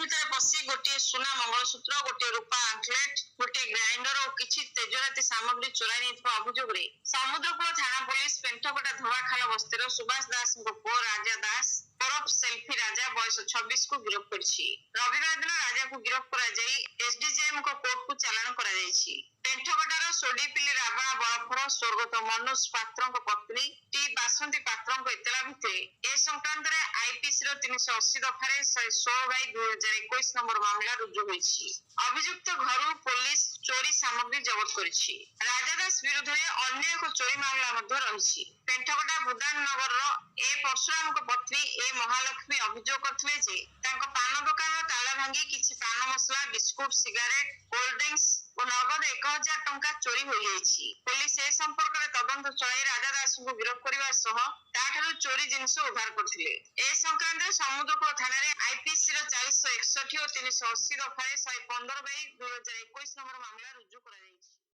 ଭିତରେ ପଶି ଗୋଟିଏ ସୁନା ମଙ୍ଗଳସୂତ୍ର, ଗୋଟିଏ ରୂପା ଆଙ୍କଲେଟ୍, ଗୋଟିଏ ଗ୍ରାଇଣ୍ଡର ଓ କିଛି ତେଜରାତି ସାମଗ୍ରୀ ଚୋରାଇ ନେଇଥିବା ଅଭିଯୋଗରେ ସମୁଦ୍ରକୂଳ ଥାନା ପୋଲିସ ପେଣ୍ଠକଟା ଧଳାଖାଲ ବସ୍ତିର ସୁବାସ ଦାସଙ୍କ ପୁଅ ରାଜା ଦାସ ଓରଫ ସେଲ୍ଫି ରାଜା ବୟସ 26 କୁ ଗିରଫ କରିଛି। ରବିବାର ଦିନ ରାଜାକୁ ଗିରଫ କରାଯାଇ ଏସଡିଜେଏମ କୋର୍ଟକୁ ଚାଲାଣ କରାଯାଇଛି। ପେଣ୍ଠକଟାର ସୋଡିପିଲି ରାବଣା ବଳଫର ସ୍ୱର୍ଗତ ମନୋଜ ପାତ୍ରଙ୍କ ପତ୍ନୀ ଟି ବାସନ୍ତୀ ପାତ୍ରଙ୍କ ଏତଲା ଭିତ୍ତିରେ ଏ ସଂକ୍ରାନ୍ତରେ ଆଇପିସିର 380 ଦଫାରେ 116/2021 ନମ୍ବର ମାମଲା ରୁଜୁ ହୋଇଛି। ଅଭିଯୁକ୍ତ ଘରୁ ପୋଲିସ ଚୋରି ସାମଗ୍ରୀ ଜବତ କରିଛି। ରାଜା ଦାସ ବିରୁଦ୍ଧରେ ଅନ୍ୟ ଏକ ଚୋରି ମାମଲା ମଧ୍ୟ ରହିଛି। ପେଣ୍ଠକଟା ବୁଦାନ ନଗରର ଏ ପରଶୁରାମଙ୍କ ପତ୍ନୀ ଏ ମହାଲକ୍ଷ୍ମୀ ଅଭିଯୋଗ କରିଥିଲେ ଯେ ତାଙ୍କ ପାନ ଦୋକାନର ତାଲା ଭାଙ୍ଗି କିଛି ପାନ ମସଲା, ବିସ୍କୁଟ, ସିଗାରେଟ, କୋଲ୍ଡ ଡ୍ରିଙ୍କ୍ସ ଓ ନଗଦ 1000 ଟଙ୍କା ଚୋରି ହୋଇଯାଇଛି। ପୋଲିସ ଏ ସମ୍ପର୍କରେ ତଦନ୍ତ ଚଳାଇ ରାଜା ଦାସଙ୍କୁ ଗିରଫ କରିବା ସହ ତାଠାରୁ ଚୋରି ଜିନିଷ ଉଦ୍ଧାର କରିଥିଲେ। ଏ ସଂକ୍ରାନ୍ତରେ ସମୁଦ୍ରକୂଳ ଥାନାରେ ଆଇପିସିର 461 ଓ 380 ଦଫାରେ 115/2021 ନମ୍ବର ମାମଲା ରୁଜୁ କରାଯାଇଛି।